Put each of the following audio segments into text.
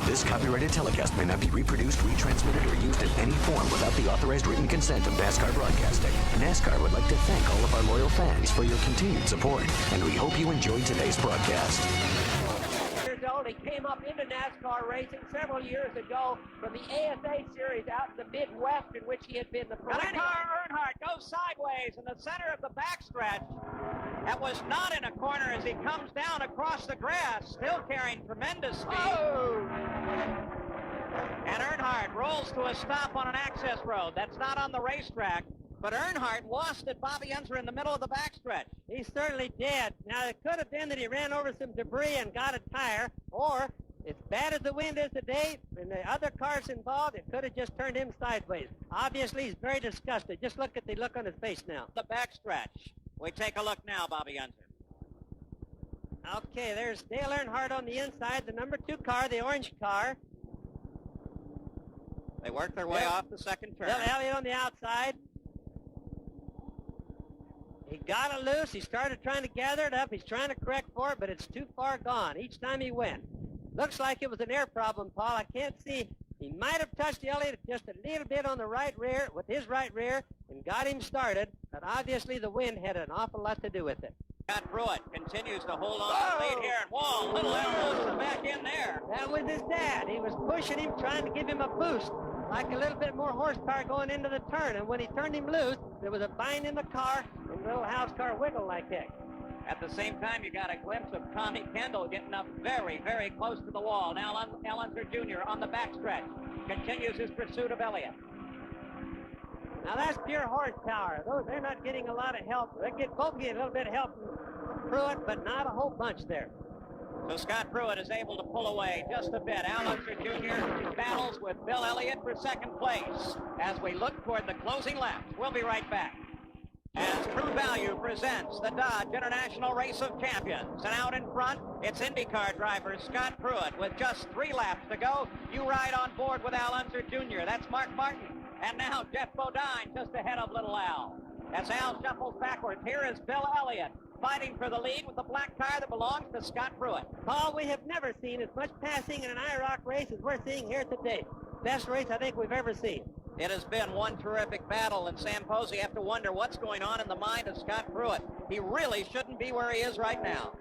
This copyrighted telecast may not be reproduced, retransmitted, or used in any form without the authorized written consent of NASCAR Broadcasting. NASCAR would like to thank all of our loyal fans for your continued support, and we hope you enjoyed today's broadcast. Years old, he came up into NASCAR racing several years ago from the ASA series out in the Midwest, in which he had been the perennial. Earnhardt goes sideways in the center of the backstretch. That was not in a corner as he comes down across the grass, still carrying tremendous speed. Oh! And Earnhardt rolls to a stop on an access road. That's not on the racetrack, but Earnhardt lost at Bobby Unser in the middle of the backstretch. He certainly did. Now, it could have been that he ran over some debris and got a tire, or, as bad as the wind is today, and the other cars involved, it could have just turned him sideways. Obviously, he's very disgusted. Just look at the look on his face now. The backstretch. We take a look now, Bobby Unser. Okay, there's Dale Earnhardt on the inside, the number 2 car, the orange car. They work their way off the second turn. Bill Elliott on the outside. He got it loose. He started trying to gather it up. He's trying to correct for it, but it's too far gone each time he went. Looks like it was an air problem, Paul. I can't see. He might have touched Elliott just a little bit on the right rear with his right rear and got him started, but obviously the wind had an awful lot to do with it. Scott Pruitt continues to hold on to the lead here, and whoa, little elbows back in there. That was his dad. He was pushing him, trying to give him a boost, like a little bit more horsepower going into the turn, and when he turned him loose, there was a bind in the car, and the little house car wiggled like heck. At the same time, you got a glimpse of Tommy Kendall getting up very, very close to the wall. Now Al Unser Jr. on the backstretch continues his pursuit of Elliott. Now that's pure horsepower. They're not getting a lot of help. They both get a little bit of help from Pruitt, but not a whole bunch there. So Scott Pruitt is able to pull away just a bit. Al Unser Jr. battles with Bill Elliott for second place as we look toward the closing laps. We'll be right back. As True Value presents the Dodge International Race of Champions. And out in front, it's IndyCar driver Scott Pruitt with just 3 laps to go. You ride on board with Al Unser Jr. That's Mark Martin. And now Jeff Bodine just ahead of little Al. As Al shuffles backwards, here is Bill Elliott fighting for the lead with the black car that belongs to Scott Pruitt. Paul, we have never seen as much passing in an Iroc race as we're seeing here today. Best race I think we've ever seen. It has been one terrific battle, and Sam Posey have to wonder what's going on in the mind of Scott Pruitt. He really shouldn't be where he is right now.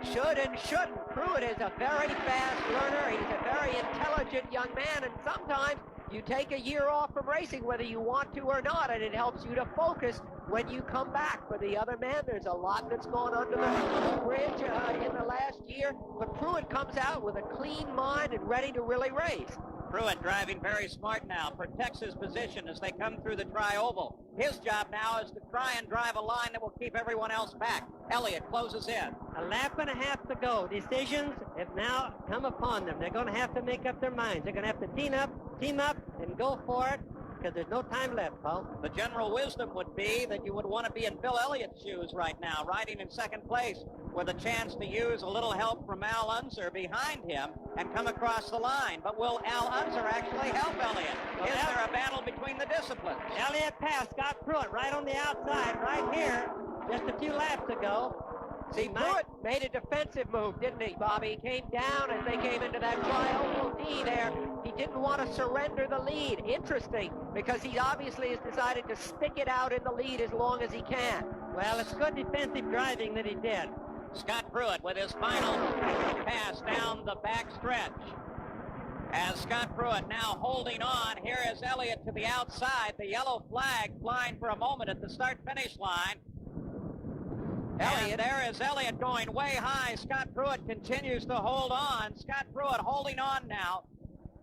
Should and shouldn't. Pruitt is a very fast learner. He's a very intelligent young man, and sometimes you take a year off from racing, whether you want to or not, and it helps you to focus when you come back. For the other man, there's a lot that's gone under the bridge in the last year, but Pruitt comes out with a clean mind and ready to really race. Pruitt driving very smart now, protects his position as they come through the tri-oval. His job now is to try and drive a line that will keep everyone else back. Elliott closes in. A lap and a half to go. Decisions have now come upon them. They're going to have to make up their minds. They're going to have to team up, and go for it, because there's no time left, Paul. The general wisdom would be that you would want to be in Bill Elliott's shoes right now, riding in second place, with a chance to use a little help from Al Unser behind him and come across the line. But will Al Unser actually help Elliott? Is there a battle between the disciplines? Elliott passed Scott Pruitt right on the outside, right here, just a few laps ago. See, Pruitt made a defensive move, didn't he, Bobby? He came down as they came into that tri-oval D there. He didn't want to surrender the lead. Interesting, because he obviously has decided to stick it out in the lead as long as he can. Well, it's good defensive driving that he did. Scott Pruitt with his final pass down the back stretch. As Scott Pruitt now holding on, here is Elliott to the outside. The yellow flag flying for a moment at the start-finish line. Elliott, there is Elliott going way high. Scott Pruitt continues to hold on. Scott Pruitt holding on now.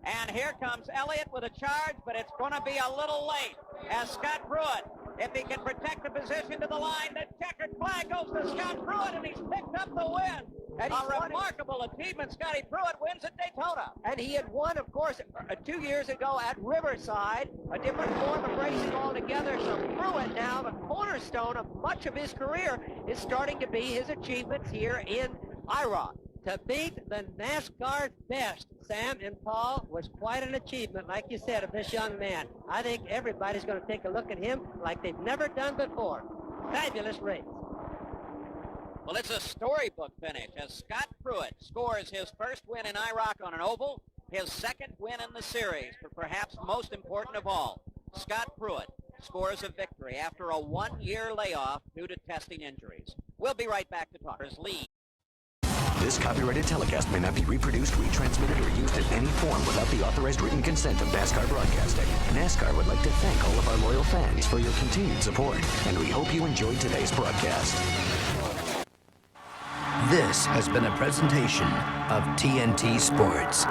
And here comes Elliott with a charge, but it's going to be a little late. As Scott Pruitt, if he can protect the position to the line, the checkered flag goes to Scott Pruitt, and he's picked up the win. And a remarkable achievement. Scotty Pruitt wins at Daytona. And he had won, of course, 2 years ago at Riverside, a different form of racing altogether. So Pruitt now, the cornerstone of much of his career, is starting to be his achievements here in Iroc. To beat the NASCAR's best, Sam and Paul, was quite an achievement, like you said, of this young man. I think everybody's going to take a look at him like they've never done before. Fabulous race. Well, it's a storybook finish as Scott Pruitt scores his first win in Iroc on an oval. his second win in the series, but perhaps most important of all, Scott Pruitt scores a victory after a one-year layoff due to testing injuries. We'll be right back to talk. Lead. This copyrighted telecast may not be reproduced, retransmitted, or used in any form without the authorized written consent of NASCAR Broadcasting. NASCAR would like to thank all of our loyal fans for your continued support, and we hope you enjoyed today's broadcast. This has been a presentation of TNT Sports.